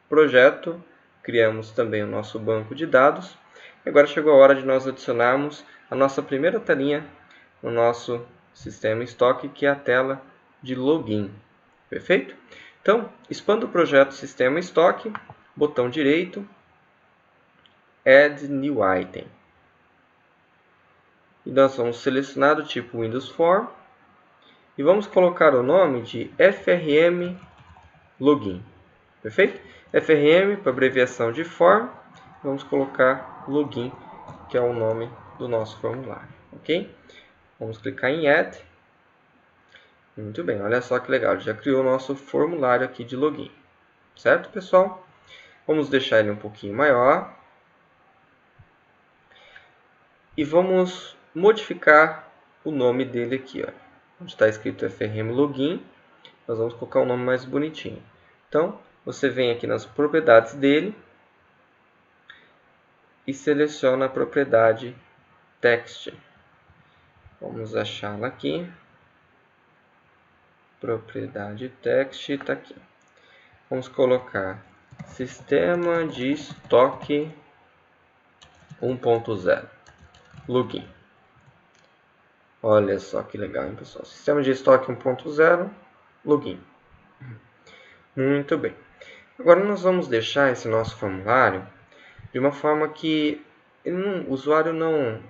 projeto, criamos também o nosso banco de dados. E agora chegou a hora de nós adicionarmos a nossa primeira telinha no nosso sistema estoque, que é a tela de login. Perfeito? Então, expanda o projeto Sistema Estoque, botão direito, Add New Item. E nós vamos selecionar o tipo Windows Form e vamos colocar o nome de FRM Login. Perfeito? FRM para abreviação de Form, vamos colocar Login, que é o nome do nosso formulário. Ok? Vamos clicar em Add. Muito bem, olha só que legal, já criou o nosso formulário aqui de login. Certo, pessoal? Vamos deixar ele um pouquinho maior. E vamos modificar o nome dele aqui. Ó. Onde está escrito FRM Login, nós vamos colocar um nome mais bonitinho. Então, você vem aqui nas propriedades dele e seleciona a propriedade Text. Vamos achá-la aqui. Propriedade Text está aqui. Vamos colocar Sistema de Estoque 1.0 Login. Olha só que legal, hein, pessoal? Sistema de estoque 1.0 Login. Muito bem. Agora nós vamos deixar esse nosso formulário de uma forma que o usuário não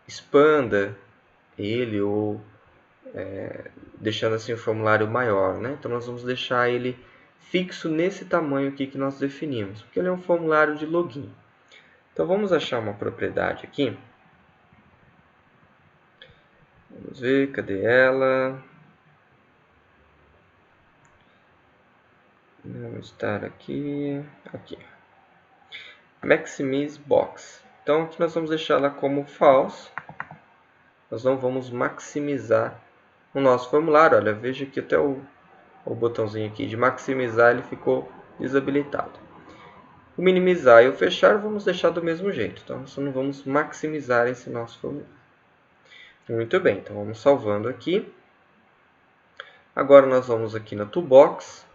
expanda ele ou deixando assim o formulário maior, né? Então nós vamos deixar ele fixo nesse tamanho aqui que nós definimos, porque ele é um formulário de login. Então vamos achar uma propriedade aqui. Vamos ver, cadê ela? Vamos estar aqui. Maximize Box. Então aqui nós vamos deixar ela como false. Nós não vamos maximizar o nosso formulário. Olha, veja que até o botãozinho aqui de maximizar ele ficou desabilitado. O minimizar e o fechar vamos deixar do mesmo jeito. Então nós não vamos maximizar esse nosso formulário. Muito bem, então vamos salvando aqui. Agora nós vamos aqui na Toolbox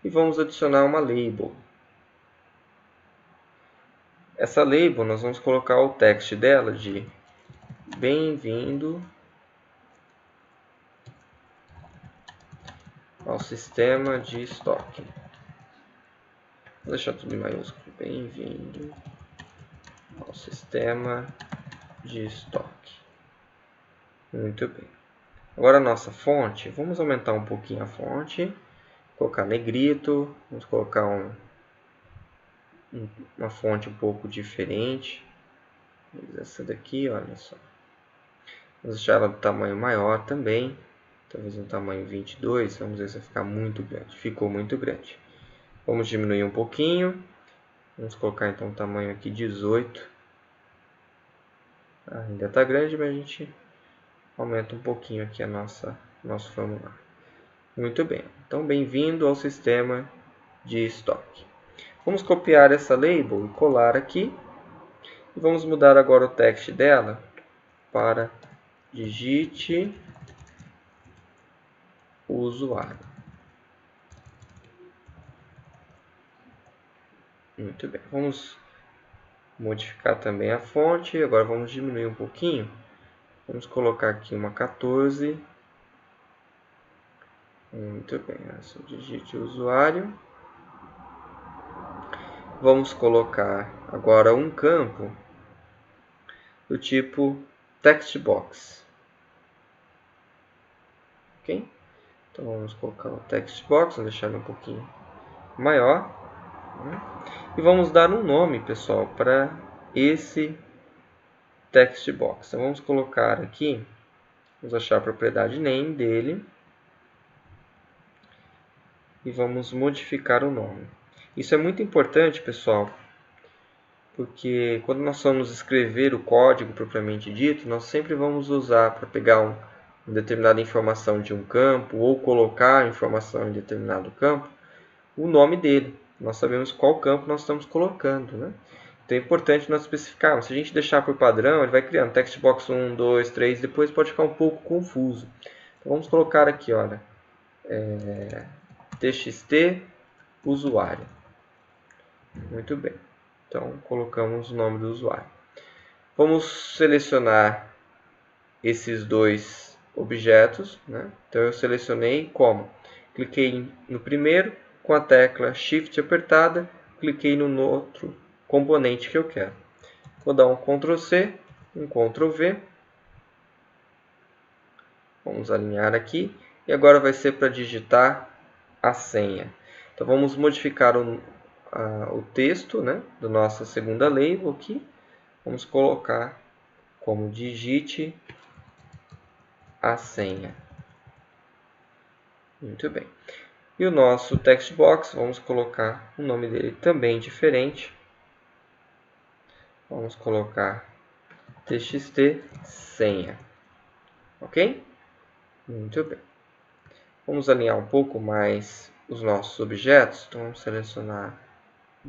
e vamos adicionar uma label. Essa label nós vamos colocar o text dela de bem-vindo ao sistema de estoque. Vou deixar tudo em maiúsculo. Bem-vindo ao sistema de estoque. Muito bem. Agora a nossa fonte, vamos aumentar um pouquinho a fonte, colocar negrito, vamos colocar uma fonte um pouco diferente. Essa daqui, olha só. Vamos deixar ela do tamanho maior também, talvez no tamanho 22, vamos ver se vai ficar muito grande. Ficou muito grande. Vamos diminuir um pouquinho, vamos colocar então o tamanho aqui 18. Ainda está grande, mas a gente aumenta um pouquinho aqui nosso formulário. Muito bem, então bem-vindo ao sistema de estoque. Vamos copiar essa label e colar aqui. E vamos mudar agora o text dela para digite o usuário. Muito bem, vamos modificar também a fonte. Agora vamos diminuir um pouquinho. Vamos colocar aqui uma 14. Muito bem, essa digite o usuário. Vamos colocar agora um campo do tipo text box. Ok? Então vamos colocar o text box, vamos deixar ele um pouquinho maior. E vamos dar um nome, pessoal, para esse text box. Então vamos colocar aqui, vamos achar a propriedade name dele e vamos modificar o nome. Isso é muito importante, pessoal, porque quando nós vamos escrever o código propriamente dito, nós sempre vamos usar para pegar uma determinada informação de um campo ou colocar informação em determinado campo, o nome dele. Nós sabemos qual campo nós estamos colocando, né? Então é importante nós especificarmos. Se a gente deixar por padrão, ele vai criando text box 1, 2, 3, depois pode ficar um pouco confuso. Então vamos colocar aqui, olha, txt usuário. Muito bem. Então, colocamos o nome do usuário. Vamos selecionar esses dois objetos, né? Então, eu selecionei como? Cliquei no primeiro, com a tecla Shift apertada, cliquei no outro componente que eu quero. Vou dar um Ctrl C, um Ctrl V. Vamos alinhar aqui. E agora vai ser para digitar a senha. Então, vamos modificar o texto, né, da nossa segunda label aqui. Vamos colocar como digite a senha. Muito bem. E o nosso text box, vamos colocar o nome dele também diferente. Vamos colocar txt senha. Ok? Muito bem. Vamos alinhar um pouco mais os nossos objetos. Então, vamos selecionar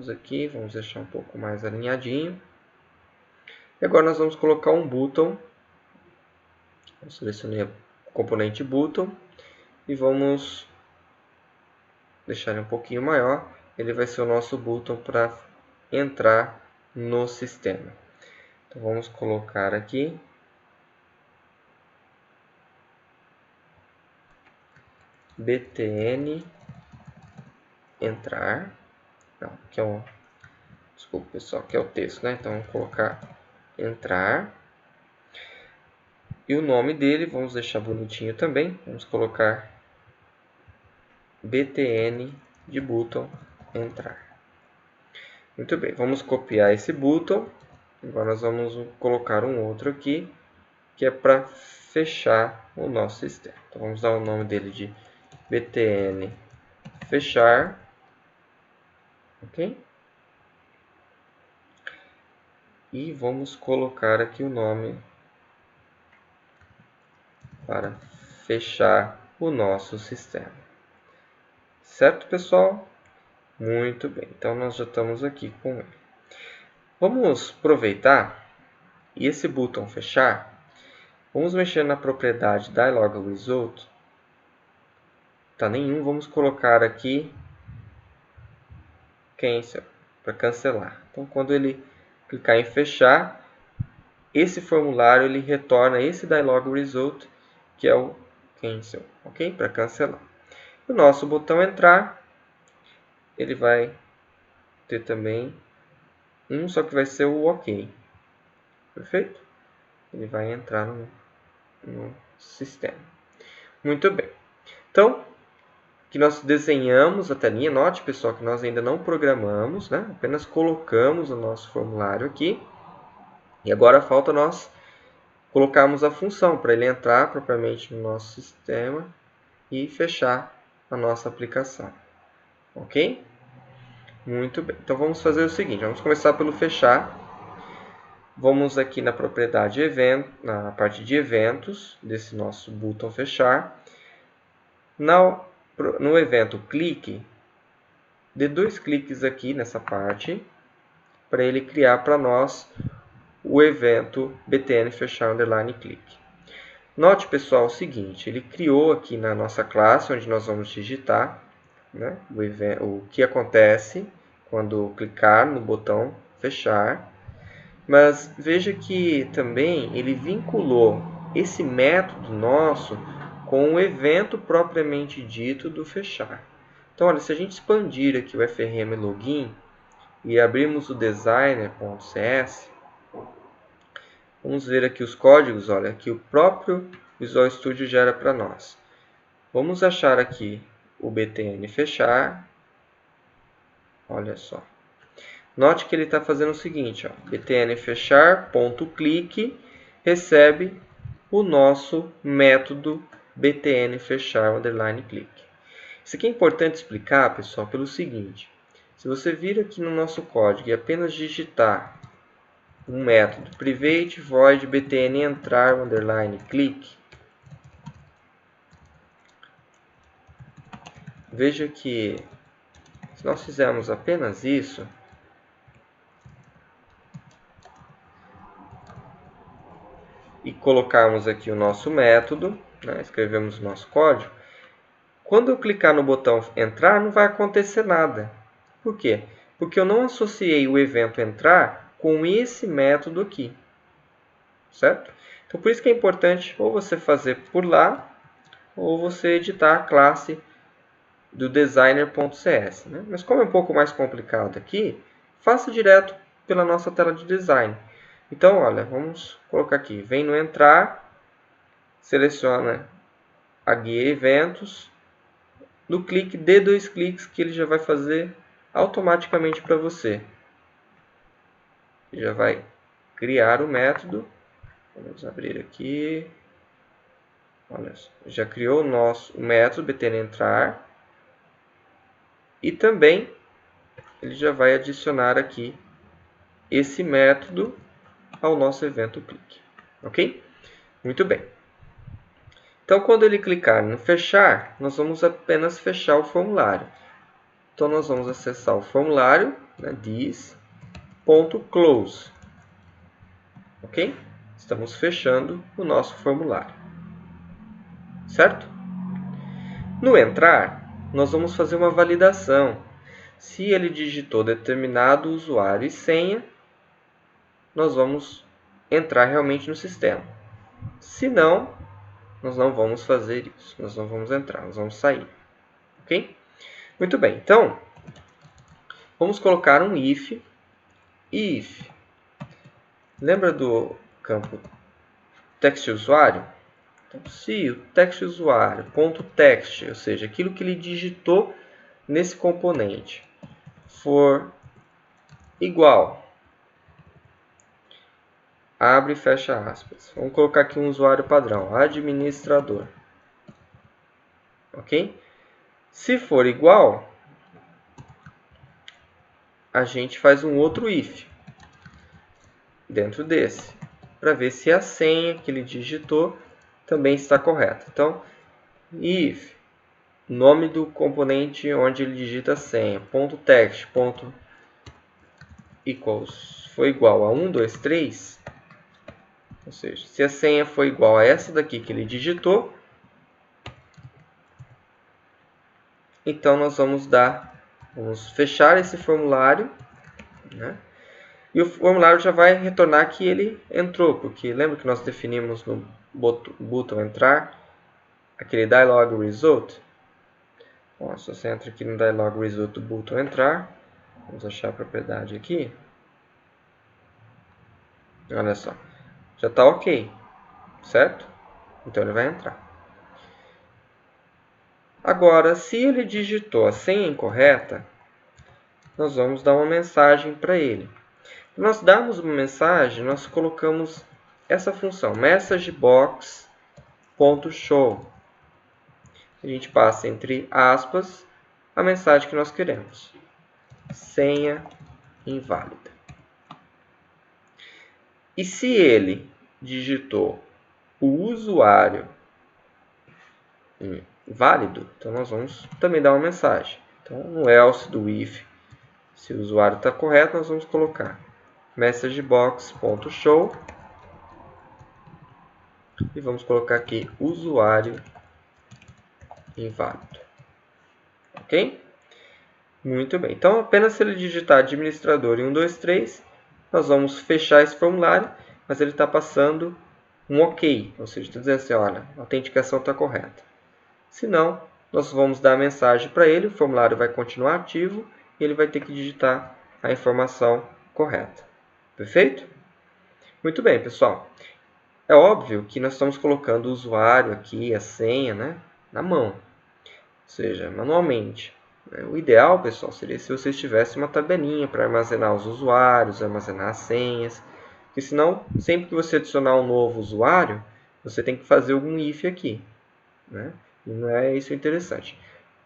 aqui, vamos deixar um pouco mais alinhadinho. E agora nós vamos colocar um button. Eu selecionei o componente button e vamos deixar ele um pouquinho maior. Ele vai ser o nosso button para entrar no sistema. Então, vamos colocar aqui btn entrar. Não, aqui é um... Desculpa, pessoal, aqui é o texto, né? Então, vamos colocar entrar. E o nome dele, vamos deixar bonitinho também. Vamos colocar btn de button entrar. Muito bem, vamos copiar esse button. Agora nós vamos colocar um outro aqui, que é para fechar o nosso sistema. Então, vamos dar o nome dele de btn fechar. Ok? E vamos colocar aqui o nome para fechar o nosso sistema. Certo, pessoal? Muito bem. Então, nós já estamos aqui com ele. Vamos aproveitar e esse botão fechar. Vamos mexer na propriedade Dialog Result. Tá nenhum. Vamos colocar aqui Cancel para cancelar. Então, quando ele clicar em fechar, esse formulário ele retorna esse Dialog Result, que é o Cancel, ok? Para cancelar. O nosso botão entrar, ele vai ter também só que vai ser o OK. Perfeito? Ele vai entrar no sistema. Muito bem. Então, que nós desenhamos a telinha. Note, pessoal, que nós ainda não programamos, né? Apenas colocamos o nosso formulário aqui. E agora falta nós colocarmos a função para ele entrar propriamente no nosso sistema e fechar a nossa aplicação. Ok? Muito bem. Então, vamos fazer o seguinte. Vamos começar pelo fechar. Vamos aqui na propriedade evento, na parte de eventos desse nosso botão fechar. No evento clique, dê 2 cliques aqui nessa parte para ele criar para nós o evento btn fechar underline clique. Note, pessoal, o seguinte, ele criou aqui na nossa classe, onde nós vamos digitar, né, o que acontece quando clicar no botão fechar. Mas veja que também ele vinculou esse método nosso com o evento propriamente dito do fechar. Então, olha, se a gente expandir aqui o FRM Login e abrirmos o designer.cs, vamos ver aqui os códigos, olha, que o próprio Visual Studio gera para nós. Vamos achar aqui o btn fechar. Olha só. Note que ele está fazendo o seguinte, ó, btn fechar.clique recebe o nosso método btn fechar underline clique. Isso aqui é importante explicar, pessoal, pelo seguinte. Se você vir aqui no nosso código e apenas digitar um método private void btn entrar underline clique, veja que se nós fizermos apenas isso, e colocarmos aqui o nosso método, né, escrevemos o nosso código, quando eu clicar no botão entrar, não vai acontecer nada. Por quê? Porque eu não associei o evento entrar com esse método aqui. Certo? Então, por isso que é importante ou você fazer por lá, ou você editar a classe do designer.cs. Né? Mas como é um pouco mais complicado aqui, faça direto pela nossa tela de design. Então, olha, vamos colocar aqui. Vem no entrar, seleciona a guia eventos. No clique, dê 2 cliques que ele já vai fazer automaticamente para você. Já vai criar o método. Vamos abrir aqui. Olha só, já criou o nosso método btnentrar. E também ele já vai adicionar aqui esse método ao nosso evento clique. Ok? Muito bem. Então, quando ele clicar no fechar, nós vamos apenas fechar o formulário. Então, nós vamos acessar o formulário, né, this.close. Ok? Estamos fechando o nosso formulário. Certo? No entrar, nós vamos fazer uma validação. Se ele digitou determinado usuário e senha, nós vamos entrar realmente no sistema. Se não, nós não vamos fazer isso. Nós não vamos entrar, nós vamos sair. Ok? Muito bem. Então, vamos colocar um if. If. Lembra do campo text usuário? Então, se o text usuário, .text, ou seja, aquilo que ele digitou nesse componente, for igual, abre e fecha aspas. Vamos colocar aqui um usuário padrão, administrador. Ok? Se for igual, a gente faz um outro if dentro desse, para ver se a senha que ele digitou também está correta. Então, if, nome do componente onde ele digita a senha, .text, equals, foi igual a 1, 2, 3, ou seja, se a senha foi igual a essa daqui que ele digitou, então nós vamos fechar esse formulário, né? E o formulário já vai retornar que ele entrou, porque lembra que nós definimos no botão entrar aquele dialog result? Bom, se você entra aqui no dialog result do botão entrar, vamos achar a propriedade aqui. Olha só, já está ok, certo? Então ele vai entrar. Agora, se ele digitou a senha incorreta, nós vamos dar uma mensagem para ele. Para nós darmos uma mensagem, nós colocamos essa função, messagebox.show. A gente passa entre aspas a mensagem que nós queremos. Senha inválida. E se ele digitou o usuário válido, então nós vamos também dar uma mensagem. Então, no else do if, se o usuário está correto, nós vamos colocar messagebox.show e vamos colocar aqui usuário inválido. Ok? Muito bem. Então, apenas se ele digitar administrador e 1, 2, 3, nós vamos fechar esse formulário, mas ele está passando um OK. Ou seja, está dizendo assim, olha, a autenticação está correta. Se não, nós vamos dar a mensagem para ele, o formulário vai continuar ativo e ele vai ter que digitar a informação correta. Perfeito? Muito bem, pessoal. É óbvio que nós estamos colocando o usuário aqui, a senha, né, na mão, ou seja, manualmente. O ideal, pessoal, seria se vocês tivessem uma tabelinha para armazenar os usuários, armazenar as senhas, porque senão, sempre que você adicionar um novo usuário, você tem que fazer algum if aqui, né? E não é isso interessante.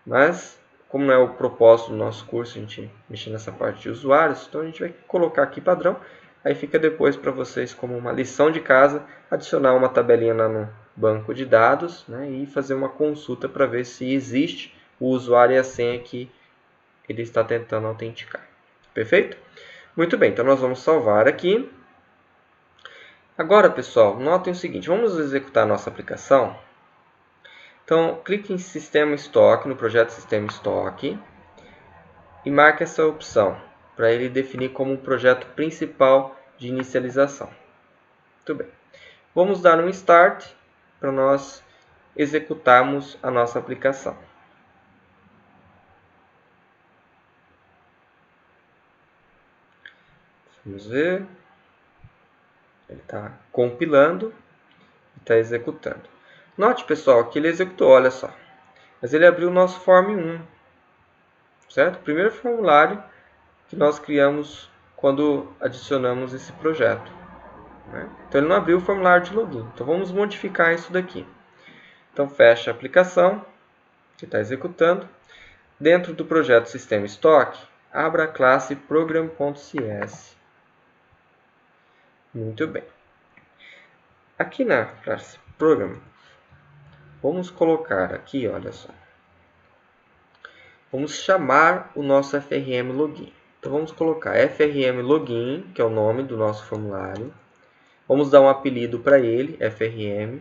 Mas, como não é o propósito do nosso curso a gente mexer nessa parte de usuários, então a gente vai colocar aqui padrão. Aí fica depois para vocês como uma lição de casa, adicionar uma tabelinha lá no banco de dados, né, e fazer uma consulta para ver se existe o usuário e a senha que ele está tentando autenticar. Perfeito? Muito bem, então nós vamos salvar aqui. Agora, pessoal, notem o seguinte, vamos executar a nossa aplicação. Então, clique em Sistema Estoque, no projeto Sistema Estoque, e marque essa opção, para ele definir como um projeto principal de inicialização. Muito bem. Vamos dar um Start para nós executarmos a nossa aplicação. Vamos ver. Ele está compilando e está executando. Note, pessoal, que ele executou, olha só. Mas ele abriu o nosso Form 1. Certo? O primeiro formulário que nós criamos quando adicionamos esse projeto. Né? Então ele não abriu o formulário de login. Então vamos modificar isso daqui. Então fecha a aplicação que está executando. Dentro do projeto Sistema Estoque, abra a classe Program.cs. Muito bem. Aqui na classe Program, vamos colocar aqui, olha só. Vamos chamar o nosso FRM Login. Então vamos colocar FRM Login, que é o nome do nosso formulário. Vamos dar um apelido para ele, FRM,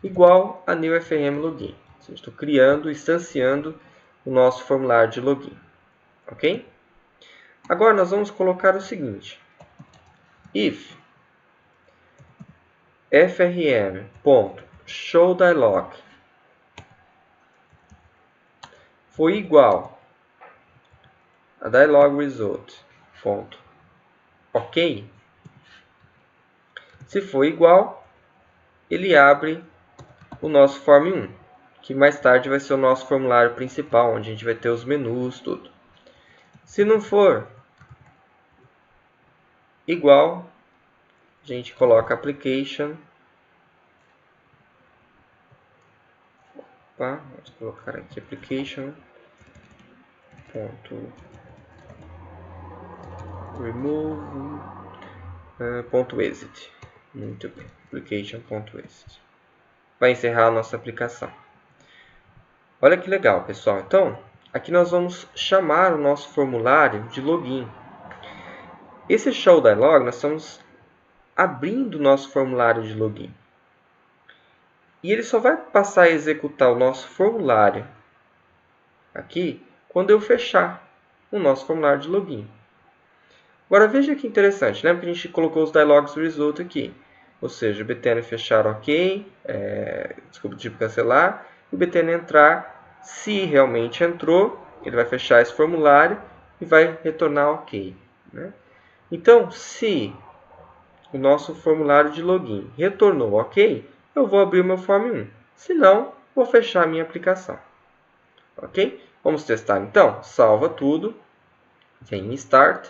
igual a New FRM Login. Estou criando, instanciando o nosso formulário de login. Ok? Agora nós vamos colocar o seguinte. If frm.showDialog for igual a dialogResult.ok, se for igual, ele abre o nosso Form 1, que mais tarde vai ser o nosso formulário principal, onde a gente vai ter os menus, tudo. Se não for igual, a gente coloca application. Vamos colocar aqui application. Remove.exit. Muito bem. Application.exit. Vai encerrar a nossa aplicação. Olha que legal, pessoal. Então, aqui nós vamos chamar o nosso formulário de login. Esse show dialog, nós estamos abrindo o nosso formulário de login. E ele só vai passar a executar o nosso formulário aqui quando eu fechar o nosso formulário de login. Agora veja que interessante. Lembra que a gente colocou os dialogs result aqui. Ou seja, o btn fechar ok, desculpa, tipo cancelar, e o btn entrar. Se realmente entrou, ele vai fechar esse formulário e vai retornar ok. Né? Então, se o nosso formulário de login retornou ok, eu vou abrir o meu Form 1. Se não, vou fechar a minha aplicação. Ok? Vamos testar então. Salva tudo. Vem em Start.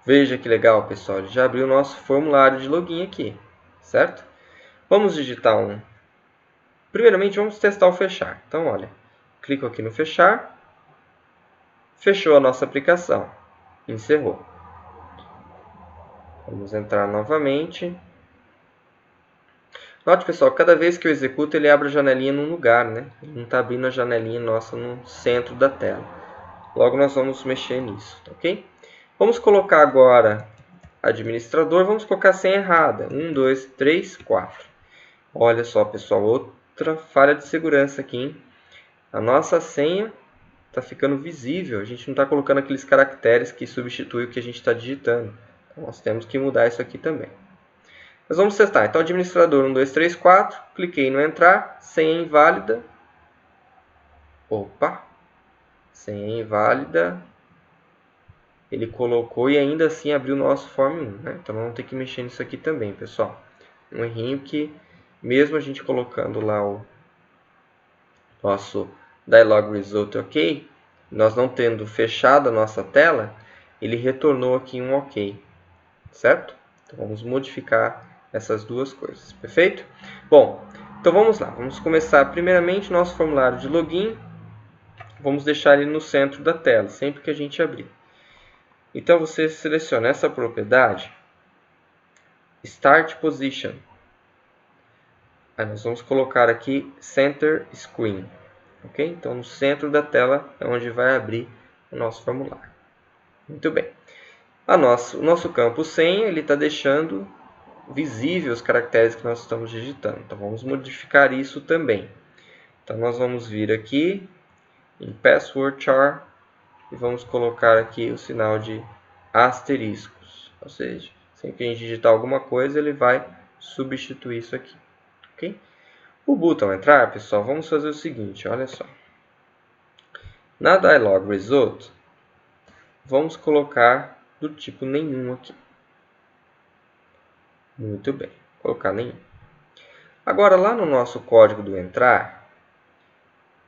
Veja que legal, pessoal. Ele já abriu o nosso formulário de login aqui. Certo? Vamos digitar um. Primeiramente, vamos testar o fechar. Então, olha. Clico aqui no fechar. Fechou a nossa aplicação. Encerrou. Vamos entrar novamente. Note, pessoal, cada vez que eu executo, ele abre a janelinha num lugar, né? Ele não está abrindo a janelinha nossa no centro da tela. Logo, nós vamos mexer nisso, ok? Vamos colocar agora administrador. Vamos colocar a senha errada. 1, 2, 3, 4. Olha só, pessoal, outra falha de segurança aqui, hein? A nossa senha está ficando visível. A gente não está colocando aqueles caracteres que substituem o que a gente está digitando. Então, nós temos que mudar isso aqui também. Nós vamos testar. Então, administrador 1, 2, 3, 4. Cliquei no entrar. Senha inválida. Opa! Senha inválida. Ele colocou e ainda assim abriu o nosso Form 1. Né? Então, vamos ter que mexer nisso aqui também, pessoal. Um errinho que, mesmo a gente colocando lá o nosso Dialog Result OK, nós não tendo fechado a nossa tela, ele retornou aqui um OK. Certo? Então, vamos modificar essas duas coisas. Perfeito? Bom, então vamos lá. Vamos começar primeiramente nosso formulário de login. Vamos deixar ele no centro da tela, sempre que a gente abrir. Então, você seleciona essa propriedade, Start Position. Aí nós vamos colocar aqui Center Screen. Ok? Então, no centro da tela é onde vai abrir o nosso formulário. Muito bem. O nosso campo senha, ele está deixando visível os caracteres que nós estamos digitando. Então, vamos modificar isso também. Então, nós vamos vir aqui em Password Char e vamos colocar aqui o sinal de asteriscos. Ou seja, sempre que a gente digitar alguma coisa, ele vai substituir isso aqui. Okay? O botão entrar, pessoal, vamos fazer o seguinte, olha só. Na Dialog Result, vamos colocar do tipo nenhum aqui. Muito bem, vou colocar nenhum. Agora, lá no nosso código do entrar,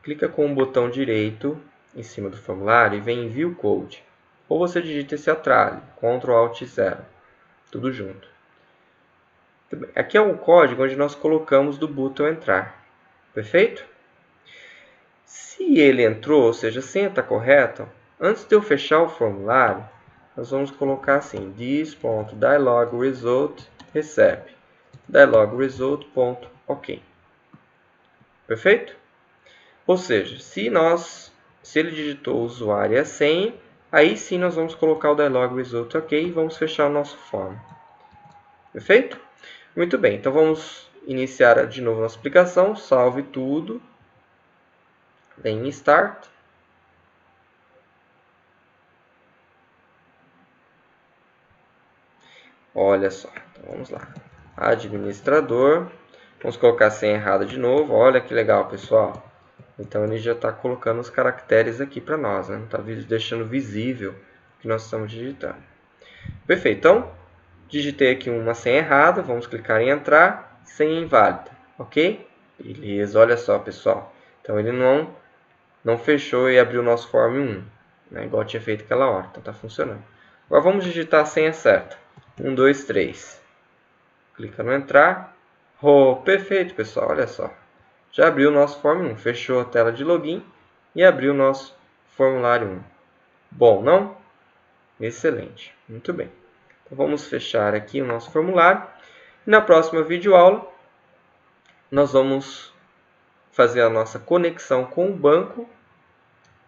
clica com o botão direito em cima do formulário e vem em View Code. Ou você digita esse atalho, Ctrl Alt 0, tudo junto. Aqui é o código onde nós colocamos do botão entrar. Perfeito? Se ele entrou, ou seja, a senha está correta, antes de eu fechar o formulário, nós vamos colocar assim, this.dialogResult recebe dialogResult.ok. Perfeito? Ou seja, se ele digitou o usuário e a senha, aí sim nós vamos colocar o dialogResult ok e vamos fechar o nosso form. Perfeito? Muito bem, então vamos iniciar de novo a nossa aplicação, salve tudo, vem em Start. Olha só, então vamos lá. Administrador, vamos colocar a senha errada de novo, olha que legal, pessoal. Então ele já está colocando os caracteres aqui para nós, né? Não está deixando visível o que nós estamos digitando. Perfeito, então digitei aqui uma senha errada, vamos clicar em entrar, senha inválida, ok? Beleza, olha só, pessoal. Então ele não fechou e abriu o nosso form 1, né? Igual tinha feito aquela hora, então está funcionando. Agora vamos digitar a senha certa, 1, 2, 3. Clica no entrar. Oh, perfeito, pessoal, olha só. Já abriu o nosso form 1, fechou a tela de login e abriu o nosso formulário 1. Bom, não? Excelente, muito bem. Então, vamos fechar aqui o nosso formulário. E na próxima videoaula, nós vamos fazer a nossa conexão com o banco.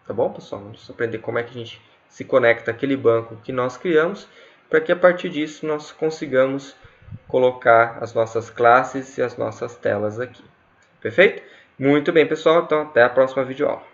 Tá bom, pessoal? Vamos aprender como é que a gente se conecta àquele banco que nós criamos, para que a partir disso nós consigamos colocar as nossas classes e as nossas telas aqui. Perfeito? Muito bem, pessoal. Então, até a próxima videoaula.